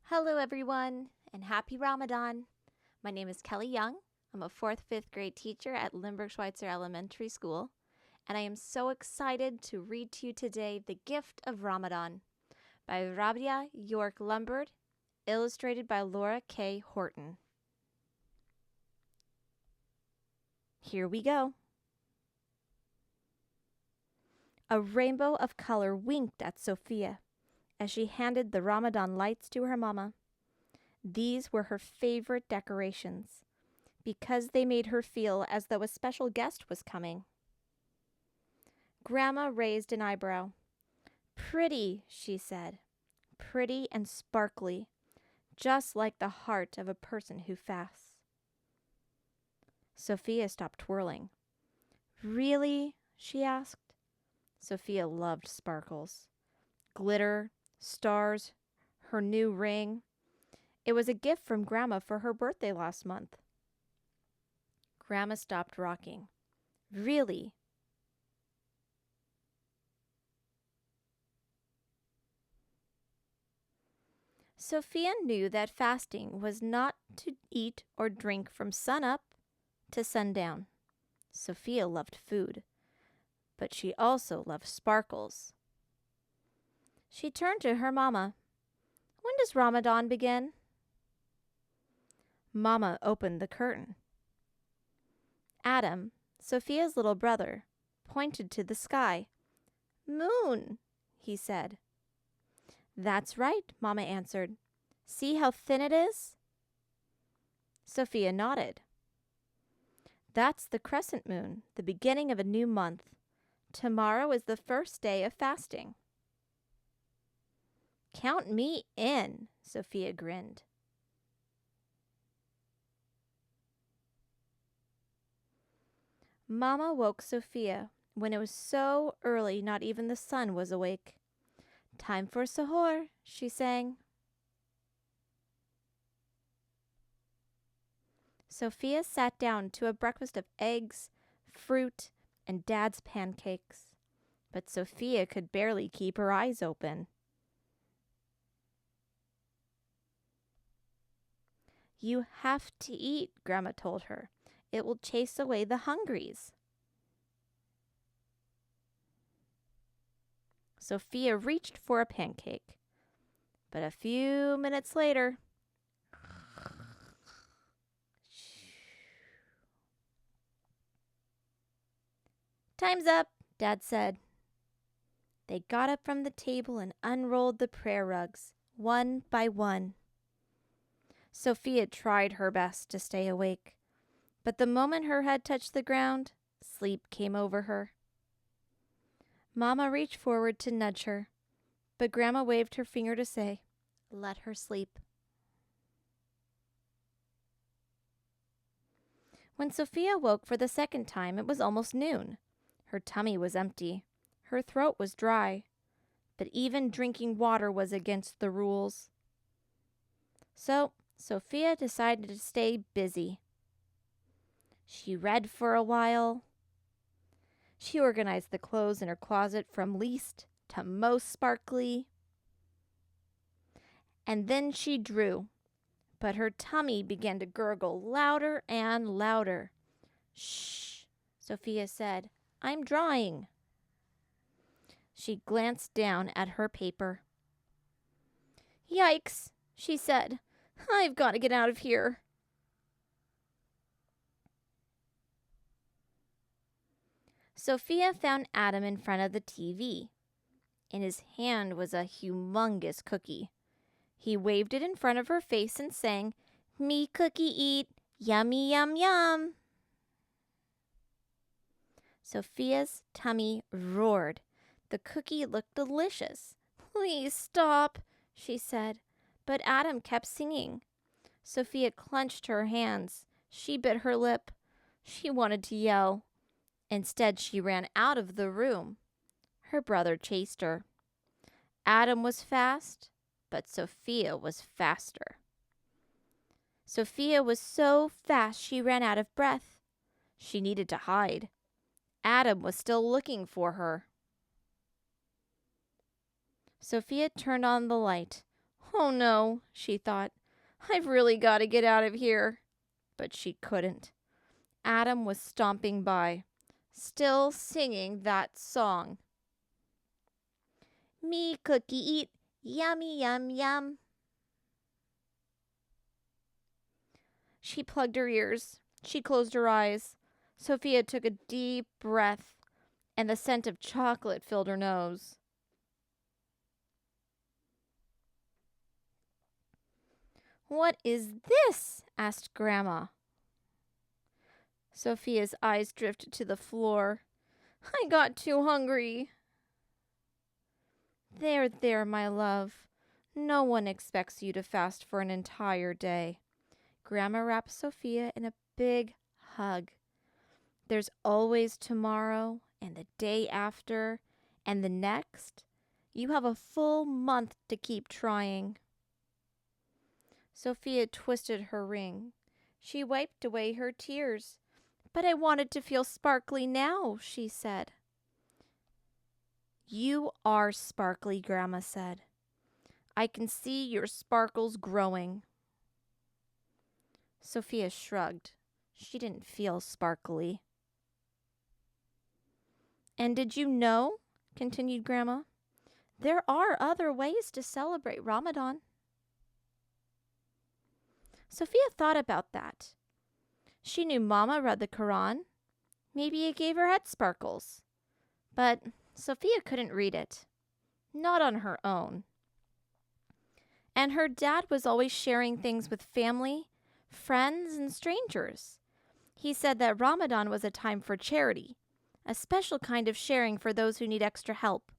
Hello, everyone, and happy Ramadan. My name is Kelly Young. I'm a 4th-5th grade teacher at Lindbergh Schweitzer Elementary School, and I am so excited to read to you today The Gift of Ramadan by Rabia York Lombard, illustrated by Laura K. Horton. Here we go. A rainbow of color winked at Sophia as she handed the Ramadan lights to her mama. These were her favorite decorations because they made her feel as though a special guest was coming. Grandma raised an eyebrow. "Pretty," she said. "Pretty and sparkly, just like the heart of a person who fasts." Sophia stopped twirling. "Really?" she asked. Sophia loved sparkles. Glitter, stars, her new ring. It was a gift from Grandma for her birthday last month. Grandma stopped rocking. "Really?" Sophia knew that fasting was not to eat or drink from sunup to sundown. Sophia loved food, but she also loved sparkles. She turned to her mama. "When does Ramadan begin?" Mama opened the curtain. Adam, Sophia's little brother, pointed to the sky. "Moon," he said. "That's right," Mama answered. "See how thin it is?" Sophia nodded. "That's the crescent moon, the beginning of a new month. Tomorrow is the first day of fasting." "Count me in," Sophia grinned. Mama woke Sophia when it was so early not even the sun was awake. "Time for sahur," she sang. Sophia sat down to a breakfast of eggs, fruit, and Dad's pancakes. But Sophia could barely keep her eyes open. "You have to eat," Grandma told her. "It will chase away the hungries." Sophia reached for a pancake. But a few minutes later, "Time's up," Dad said. They got up from the table and unrolled the prayer rugs, one by one. Sophia tried her best to stay awake, but the moment her head touched the ground, sleep came over her. Mama reached forward to nudge her, but Grandma waved her finger to say, "Let her sleep." When Sophia woke for the second time, it was almost noon. Her tummy was empty. Her throat was dry. But even drinking water was against the rules. So Sophia decided to stay busy. She read for a while. She organized the clothes in her closet from least to most sparkly. And then she drew. But her tummy began to gurgle louder and louder. "Shh," Sophia said. "I'm drawing." She glanced down at her paper. "Yikes," she said. "I've got to get out of here." Sophia found Adam in front of the TV. In his hand was a humongous cookie. He waved it in front of her face and sang, "Me cookie eat, yummy yum yum." Sophia's tummy roared. The cookie looked delicious. "Please stop," she said. But Adam kept singing. Sophia clenched her hands. She bit her lip. She wanted to yell. Instead, she ran out of the room. Her brother chased her. Adam was fast, but Sophia was faster. Sophia was so fast she ran out of breath. She needed to hide. Adam was still looking for her. Sophia turned on the light. Oh no, she thought. I've really got to get out of here. But she couldn't. Adam was stomping by, still singing that song. Me cookie eat, yummy yum yum. She plugged her ears. She closed her eyes. Sophia took a deep breath, and the scent of chocolate filled her nose. "What is this?" asked Grandma. Sophia's eyes drifted to the floor. "I got too hungry." There, my love. No one expects you to fast for an entire day." Grandma wrapped Sophia in a big hug. "There's always tomorrow and the day after and the next. You have a full month to keep trying." Sophia twisted her ring. She wiped away her tears. "But I wanted to feel sparkly now," she said. "You are sparkly," Grandma said. "I can see your sparkles growing." Sophia shrugged. She didn't feel sparkly. "And did you know," continued Grandma, "there are other ways to celebrate Ramadan?" Sophia thought about that. She knew Mama read the Quran. Maybe it gave her head sparkles. But Sophia couldn't read it. Not on her own. And her dad was always sharing things with family, friends, and strangers. He said that Ramadan was a time for charity, a special kind of sharing for those who need extra help.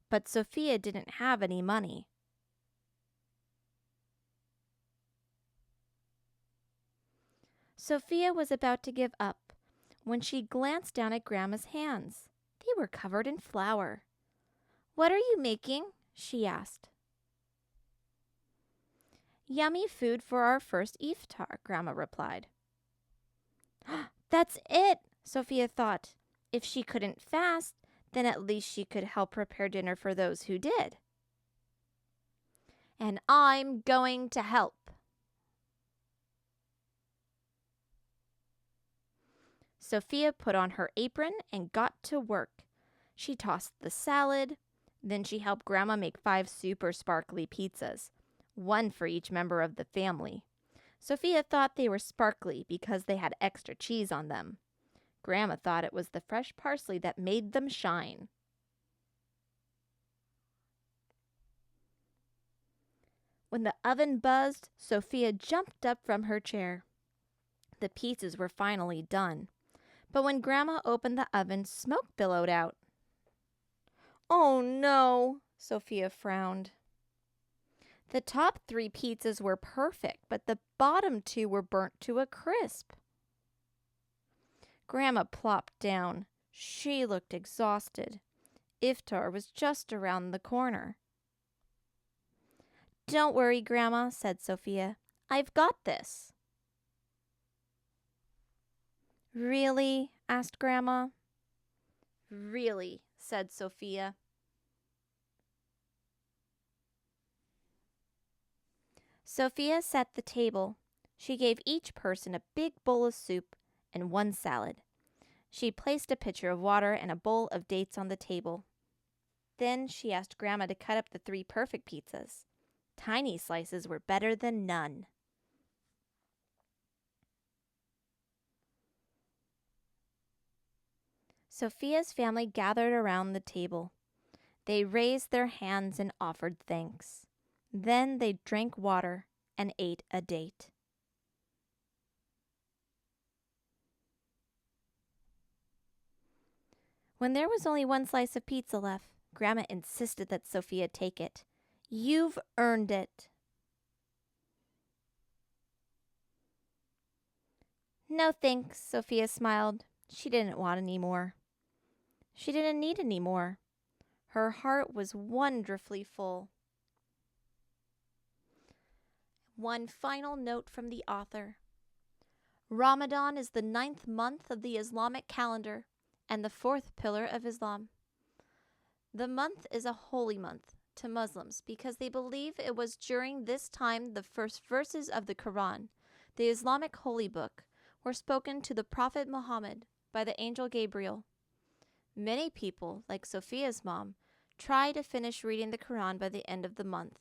But Sophia didn't have any money. Sophia was about to give up when she glanced down at Grandma's hands. They were covered in flour. "What are you making?" she asked. "Yummy food for our first iftar," Grandma replied. "That's it," Sophia thought. If she couldn't fast, then at least she could help prepare dinner for those who did. "And I'm going to help." Sophia put on her apron and got to work. She tossed the salad. Then she helped Grandma make 5 super sparkly pizzas, one for each member of the family. Sophia thought they were sparkly because they had extra cheese on them. Grandma thought it was the fresh parsley that made them shine. When the oven buzzed, Sophia jumped up from her chair. The pizzas were finally done. But when Grandma opened the oven, smoke billowed out. "Oh no," Sophia frowned. The top 3 pizzas were perfect, but the bottom 2 were burnt to a crisp. Grandma plopped down. She looked exhausted. Iftar was just around the corner. "Don't worry, Grandma," said Sophia. "I've got this." "Really?" asked Grandma. "Really," said Sophia. Sophia set the table. She gave each person a big bowl of soup and 1 salad. She placed a pitcher of water and a bowl of dates on the table. Then she asked Grandma to cut up the 3 perfect pizzas. Tiny slices were better than none. Sophia's family gathered around the table. They raised their hands and offered thanks. Then they drank water and ate a date. When there was only 1 slice of pizza left, Grandma insisted that Sophia take it. "You've earned it." "No thanks," Sophia smiled. She didn't want any more. She didn't need any more. Her heart was wonderfully full. One final note from the author. Ramadan is the 9th month of the Islamic calendar and the 4th pillar of Islam. The month is a holy month, to Muslims because they believe it was during this time the first verses of the Quran, the Islamic holy book, were spoken to the Prophet Muhammad by the angel Gabriel. Many people, like Sophia's mom, try to finish reading the Quran by the end of the month.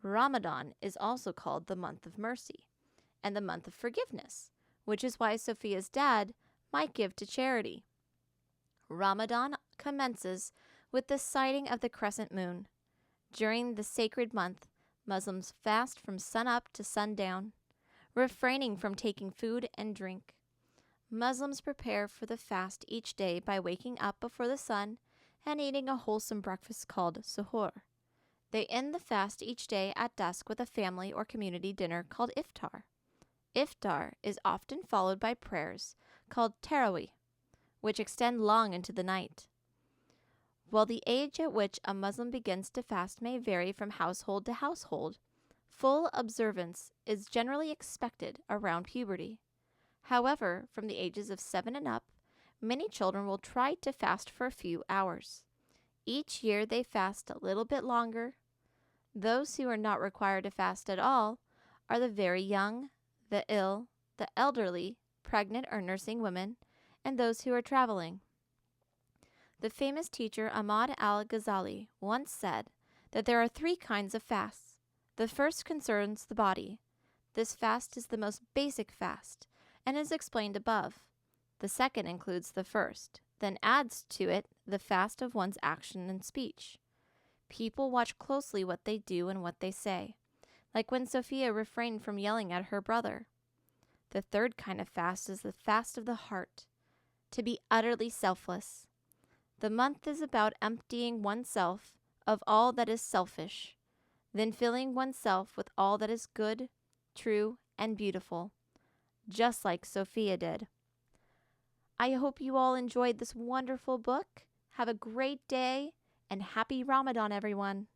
Ramadan is also called the month of mercy and the month of forgiveness, which is why Sophia's dad might give to charity. Ramadan commences with the sighting of the crescent moon. During the sacred month, Muslims fast from sunup to sundown, refraining from taking food and drink. Muslims prepare for the fast each day by waking up before the sun and eating a wholesome breakfast called suhoor. They end the fast each day at dusk with a family or community dinner called iftar. Iftar is often followed by prayers called tarawih, which extend long into the night. While the age at which a Muslim begins to fast may vary from household to household, full observance is generally expected around puberty. However, from the ages of 7 and up, many children will try to fast for a few hours. Each year they fast a little bit longer. Those who are not required to fast at all are the very young, the ill, the elderly, pregnant or nursing women, and those who are traveling. The famous teacher Ahmad al-Ghazali once said that there are 3 kinds of fasts. The first concerns the body. This fast is the most basic fast and is explained above. The second includes the first, then adds to it the fast of one's action and speech. People watch closely what they do and what they say, like when Sophia refrained from yelling at her brother. The third kind of fast is the fast of the heart, to be utterly selfless. The month is about emptying oneself of all that is selfish, then filling oneself with all that is good, true, and beautiful, just like Sophia did. I hope you all enjoyed this wonderful book. Have a great day, and happy Ramadan, everyone.